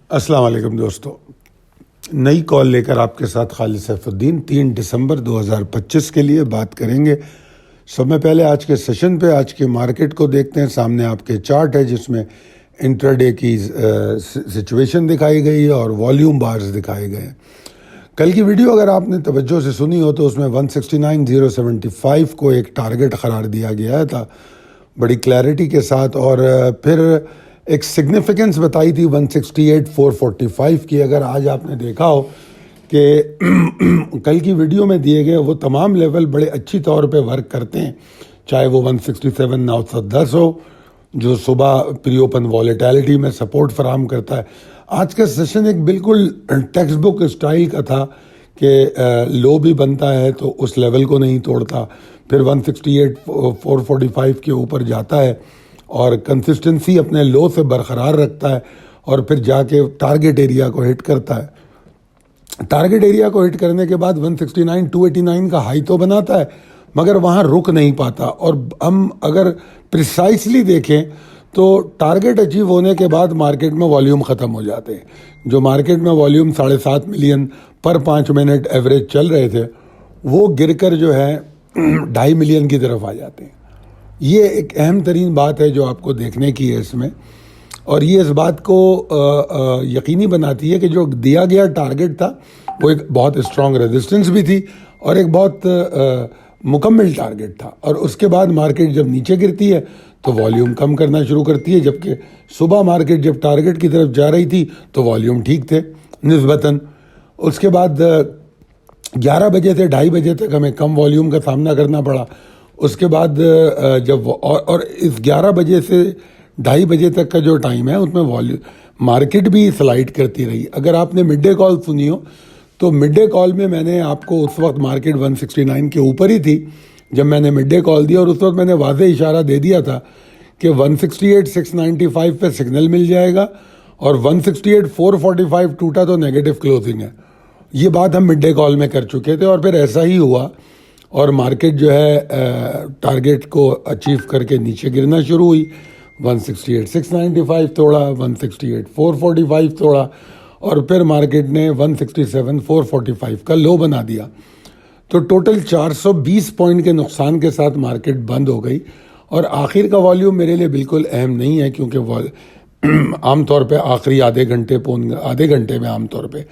السلام علیکم دوستو، نئی کال لے کر آپ کے ساتھ خالد سیف الدین 3 دسمبر 2025 کے لیے بات کریں گے۔ سب میں پہلے آج کے سیشن پہ آج کے مارکیٹ کو دیکھتے ہیں۔ سامنے آپ کے چارٹ ہے جس میں انٹراڈے کی سچویشن دکھائی گئی ہے اور والیوم بارز دکھائے گئے ہیں۔ کل کی ویڈیو اگر آپ نے توجہ سے سنی ہو تو اس میں 169,075 کو ایک ٹارگٹ قرار دیا گیا تھا بڑی کلیئرٹی کے ساتھ، اور پھر ایک سگنیفیکنس بتائی تھی 168,445 کی۔ اگر آج آپ نے دیکھا ہو کہ کل کی ویڈیو میں دیے گئے وہ تمام لیول بڑے اچھی طور پہ ورک کرتے ہیں، چاہے وہ 167,910 ہو جو صبح پری اوپن والیٹیلٹی میں سپورٹ فراہم کرتا ہے۔ آج کا سیشن ایک بالکل ٹیکسٹ بک اسٹائل کا تھا کہ لو بھی بنتا ہے تو اس لیول کو نہیں توڑتا، پھر 168,445 کے اوپر جاتا ہے اور کنسسٹنسی اپنے لو سے برقرار رکھتا ہے اور پھر جا کے ٹارگٹ ایریا کو ہٹ کرتا ہے۔ ٹارگٹ ایریا کو ہٹ کرنے کے بعد 169,289 کا ہائی تو بناتا ہے مگر وہاں رک نہیں پاتا، اور ہم اگر پریسائسلی دیکھیں تو ٹارگٹ اچیو ہونے کے بعد مارکیٹ میں والیوم ختم ہو جاتے ہیں۔ جو مارکیٹ میں والیوم 7.5 ملین پر 5 منٹ ایوریج چل رہے تھے وہ گر کر جو ہے 2.5 ملین کی طرف آ جاتے ہیں۔ یہ ایک اہم ترین بات ہے جو آپ کو دیکھنے کی ہے اس میں، اور یہ اس بات کو یقینی بناتی ہے کہ جو دیا گیا ٹارگٹ تھا وہ ایک بہت اسٹرانگ ریزسٹنس بھی تھی اور ایک بہت مکمل ٹارگٹ تھا، اور اس کے بعد مارکیٹ جب نیچے گرتی ہے تو والیوم کم کرنا شروع کرتی ہے، جبکہ صبح مارکیٹ جب ٹارگٹ کی طرف جا رہی تھی تو والیوم ٹھیک تھے نسبتاً۔ اس کے بعد 11 بجے سے 2:30 بجے تک ہمیں کم والیوم کا سامنا کرنا پڑا۔ اس کے بعد جب اور اس 11 بجے سے 2:30 بجے تک کا جو ٹائم ہے اس میں مارکیٹ بھی سلائڈ کرتی رہی۔ اگر آپ نے مڈ ڈے کال سنی ہو تو مڈ ڈے کال میں میں نے آپ کو اس وقت مارکیٹ 169 کے اوپر ہی تھی جب میں نے مڈ ڈے کال دیا، اور اس وقت میں نے واضح اشارہ دے دیا تھا کہ 168,695 پہ سگنل مل جائے گا، اور 168,445 ٹوٹا تو نیگیٹو کلوزنگ ہے۔ یہ بات ہم مڈ ڈے کال میں کر چکے تھے اور پھر ایسا ہی ہوا، اور مارکیٹ جو ہے ٹارگٹ کو اچیو کر کے نیچے گرنا شروع ہوئی۔ 168,695 توڑا، 168,445 توڑا، اور پھر مارکیٹ نے 167,445 کا لو بنا دیا۔ تو ٹوٹل 420 پوائنٹ کے نقصان کے ساتھ مارکیٹ بند ہو گئی، اور آخر کا والیوم میرے لیے بالکل اہم نہیں ہے کیونکہ عام طور پہ آخری آدھے گھنٹے میں عام طور پہ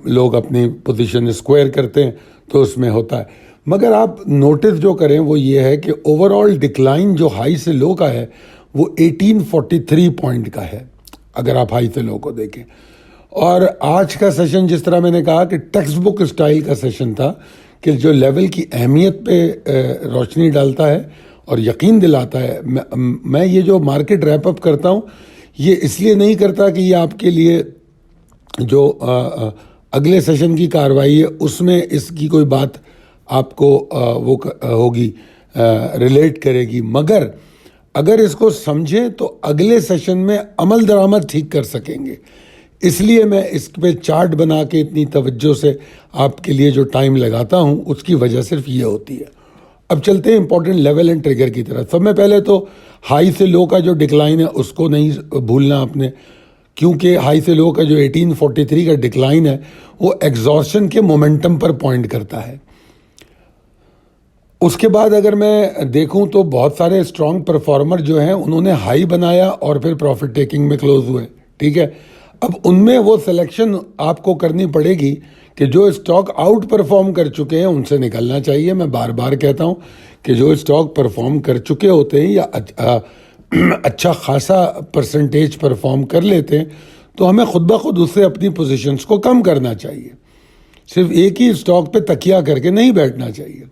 لوگ اپنی پوزیشن اسکوائر کرتے ہیں تو اس میں ہوتا ہے۔ مگر آپ نوٹس جو کریں وہ یہ ہے کہ اوور آل ڈکلائن جو ہائی سے لو کا ہے وہ 1843 پوائنٹ کا ہے اگر آپ ہائی سے لو کو دیکھیں۔ اور آج کا سیشن جس طرح میں نے کہا کہ ٹیکسٹ بک اسٹائل کا سیشن تھا کہ جو لیول کی اہمیت پہ روشنی ڈالتا ہے اور یقین دلاتا ہے۔ میں یہ جو مارکیٹ ریپ اپ کرتا ہوں یہ اس لیے نہیں کرتا کہ یہ آپ کے لیے جو اگلے سیشن کی کارروائی ہے اس میں اس کی کوئی بات آپ کو وہ ہوگی ریلیٹ کرے گی، مگر اگر اس کو سمجھیں تو اگلے سیشن میں عمل درآمد ٹھیک کر سکیں گے۔ اس لیے میں اس پہ چارٹ بنا کے اتنی توجہ سے آپ کے لیے جو ٹائم لگاتا ہوں اس کی وجہ صرف یہ ہوتی ہے۔ اب چلتے ہیں امپورٹنٹ لیول اینڈ ٹریگر کی طرف۔ سب میں پہلے تو ہائی سے لو کا جو ڈکلائن ہے اس کو نہیں بھولنا آپ نے، کیونکہ ہائی سے لو کا جو 1843 کا ڈکلائن ہے وہ ایگزاسشن کے مومنٹم پر پوائنٹ کرتا ہے۔ اس کے بعد اگر میں دیکھوں تو بہت سارے اسٹرانگ پرفارمر جو ہیں انہوں نے ہائی بنایا اور پھر پروفٹ ٹیکنگ میں کلوز ہوئے، ٹھیک ہے۔ اب ان میں وہ سلیکشن آپ کو کرنی پڑے گی کہ جو اسٹاک آؤٹ پرفارم کر چکے ہیں ان سے نکلنا چاہیے۔ میں بار بار کہتا ہوں کہ جو اسٹاک پرفارم کر چکے ہوتے ہیں یا اچھا خاصا پرسنٹیج پرفارم کر لیتے ہیں تو ہمیں خود بخود اس سے اپنی پوزیشنز کو کم کرنا چاہیے، صرف ایک ہی اسٹاک پہ تکیہ کر کے نہیں بیٹھنا چاہیے۔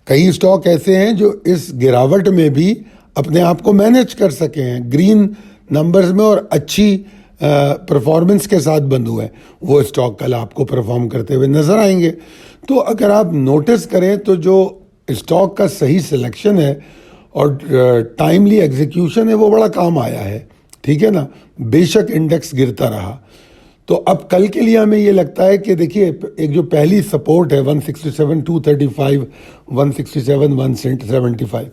کئی اسٹاک ایسے ہیں جو اس گراوٹ میں بھی اپنے آپ کو مینیج کر سکے ہیں، گرین نمبرز میں اور اچھی پرفارمنس کے ساتھ بند ہوئے، وہ اسٹاک کل آپ کو پرفارم کرتے ہوئے نظر آئیں گے۔ تو اگر آپ نوٹس کریں تو جو اسٹاک کا صحیح سلیکشن ہے اور ٹائملی ایگزیکیوشن ہے وہ بڑا کام آیا ہے، ٹھیک ہے نا۔ بے شک انڈیکس گرتا رہا، تو اب کل کے لیے ہمیں یہ لگتا ہے کہ دیکھیے ایک جو پہلی سپورٹ ہے 167,235 167,175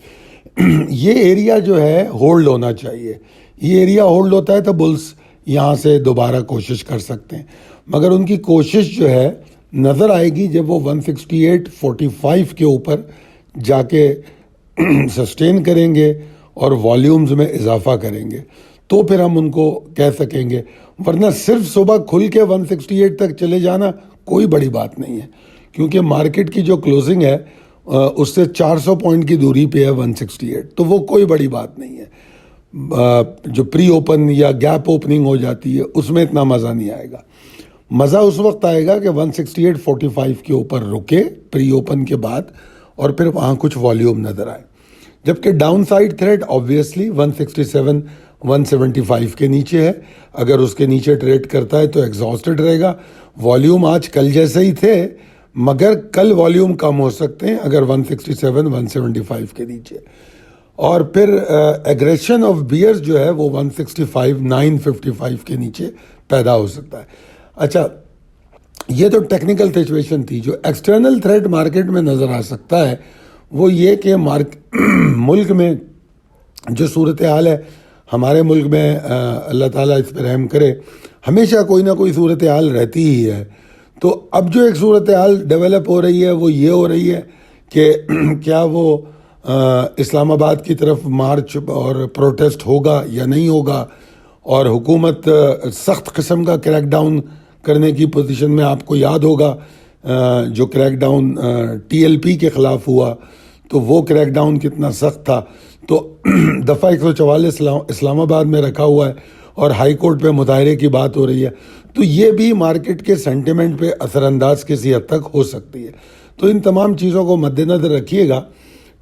یہ ایریا جو ہے ہولڈ ہونا چاہیے، یہ ایریا ہولڈ ہوتا ہے تو بلز یہاں سے دوبارہ کوشش کر سکتے ہیں، مگر ان کی کوشش جو ہے نظر آئے گی جب وہ 168.45 کے اوپر جا کے سسٹین کریں گے اور والیومز میں اضافہ کریں گے، تو پھر ہم ان کو کہہ سکیں گے، ورنہ صرف صبح کھل کے 168 تک چلے جانا کوئی بڑی بات نہیں ہے، کیونکہ مارکیٹ کی جو کلوزنگ ہے اس سے 400 پوائنٹ کی دوری پہ ہے 168، تو وہ کوئی بڑی بات نہیں ہے۔ جو پری اوپن یا گیپ اوپننگ ہو جاتی ہے اس میں اتنا مزہ نہیں آئے گا، مزہ اس وقت آئے گا کہ 168.45 کے اوپر رکے پری اوپن کے بعد اور پھر وہاں کچھ والیوم نظر آئے، جبکہ ڈاؤن سائڈ تھریڈ آبویسلی 167 175 کے نیچے ہے، اگر اس کے نیچے ٹریڈ کرتا ہے تو ایگزاسٹڈ رہے گا۔ والیوم آج کل جیسے ہی تھے، مگر کل والیوم کم ہو سکتے ہیں اگر 167 175 کے نیچے، اور پھر ایگریشن آف بیئرز جو ہے وہ 165 955 کے نیچے پیدا ہو سکتا ہے۔ اچھا، یہ تو ٹیکنیکل سچویشن تھی۔ جو ایکسٹرنل تھریٹ مارکیٹ میں نظر آ سکتا ہے وہ یہ کہ ملک میں جو صورتحال ہے، ہمارے ملک میں اللہ تعالیٰ اس پہ رحم کرے، ہمیشہ کوئی نہ کوئی صورتحال رہتی ہی ہے۔ تو اب جو ایک صورتحال ڈیولپ ہو رہی ہے وہ یہ ہو رہی ہے کہ کیا وہ اسلام آباد کی طرف مارچ اور پروٹیسٹ ہوگا یا نہیں ہوگا، اور حکومت سخت قسم کا کریک ڈاؤن کرنے کی پوزیشن میں۔ آپ کو یاد ہوگا جو crackdown T L P کے خلاف ہوا تو وہ کریک ڈاؤن کتنا سخت تھا، تو دفعہ 144 اسلام آباد میں رکھا ہوا ہے اور ہائی کورٹ پہ مظاہرے کی بات ہو رہی ہے، تو یہ بھی مارکیٹ کے سینٹیمنٹ پہ اثر انداز کسی حد تک ہو سکتی ہے۔ تو ان تمام چیزوں کو مد نظر رکھیے گا۔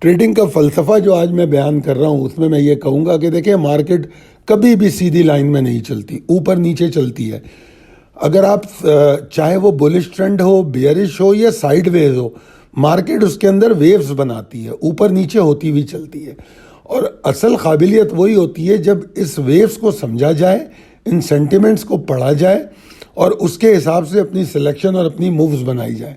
ٹریڈنگ کا فلسفہ جو آج میں بیان کر رہا ہوں اس میں یہ کہوں گا کہ دیکھیں، مارکیٹ کبھی بھی سیدھی لائن میں نہیں چلتی، اوپر نیچے چلتی ہے۔ اگر آپ چاہے وہ بولش ٹرینڈ ہو، بیئرش ہو یا سائیڈ ویز ہو، مارکیٹ اس کے اندر ویوز بناتی ہے، اوپر نیچے ہوتی ہوئی چلتی ہے، اور اصل قابلیت وہی ہوتی ہے جب اس ویوز کو سمجھا جائے، ان سینٹیمنٹس کو پڑھا جائے اور اس کے حساب سے اپنی سلیکشن اور اپنی مووز بنائی جائے،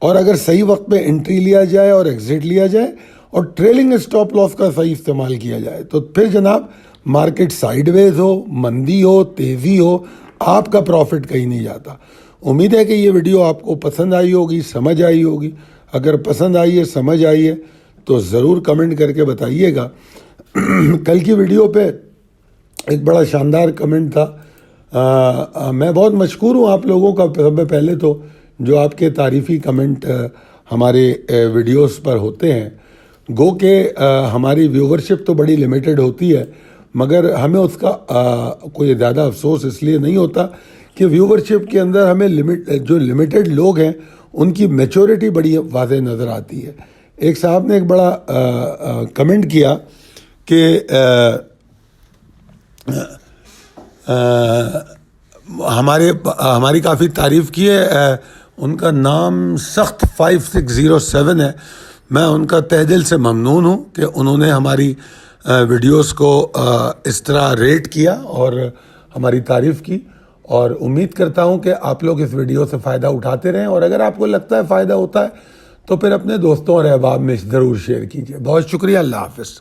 اور اگر صحیح وقت پہ انٹری لیا جائے اور ایگزٹ لیا جائے اور ٹریلنگ اسٹاپ لاس کا صحیح استعمال کیا جائے، تو پھر جناب مارکیٹ سائیڈ ویز ہو، مندی ہو، تیزی ہو، آپ کا پروفٹ کہیں نہیں جاتا۔ امید ہے کہ یہ ویڈیو آپ کو پسند آئی ہوگی، سمجھ آئی ہوگی۔ اگر پسند آئی ہے، سمجھ آئی ہے تو ضرور کمنٹ کر کے بتائیے گا۔ کل کی ویڈیو پہ ایک بڑا شاندار کمنٹ تھا، میں بہت مشکور ہوں آپ لوگوں کا سب سے پہلے تو، جو آپ کے تعریفی کمنٹ ہمارے ویڈیوز پر ہوتے ہیں۔ گو کہ ہماری ویورشپ تو بڑی لیمیٹڈ ہوتی ہے، مگر ہمیں اس کا کوئی زیادہ افسوس اس لیے نہیں ہوتا کہ ویورشپ کے اندر ہمیں جو لیمیٹڈ لوگ ہیں ان کی میچورٹی بڑی واضح نظر آتی ہے۔ ایک صاحب نے ایک بڑا کمنٹ کیا کہ ہماری کافی تعریف کی ہے، ان کا نام سخت 5607 ہے۔ میں ان کا تہ دل سے ممنون ہوں کہ انہوں نے ہماری ویڈیوز کو اس طرح ریٹ کیا اور ہماری تعریف کی، اور امید کرتا ہوں کہ آپ لوگ اس ویڈیو سے فائدہ اٹھاتے رہیں، اور اگر آپ کو لگتا ہے فائدہ ہوتا ہے تو پھر اپنے دوستوں اور احباب میں ضرور شیئر کیجیے۔ بہت شکریہ، اللہ حافظ۔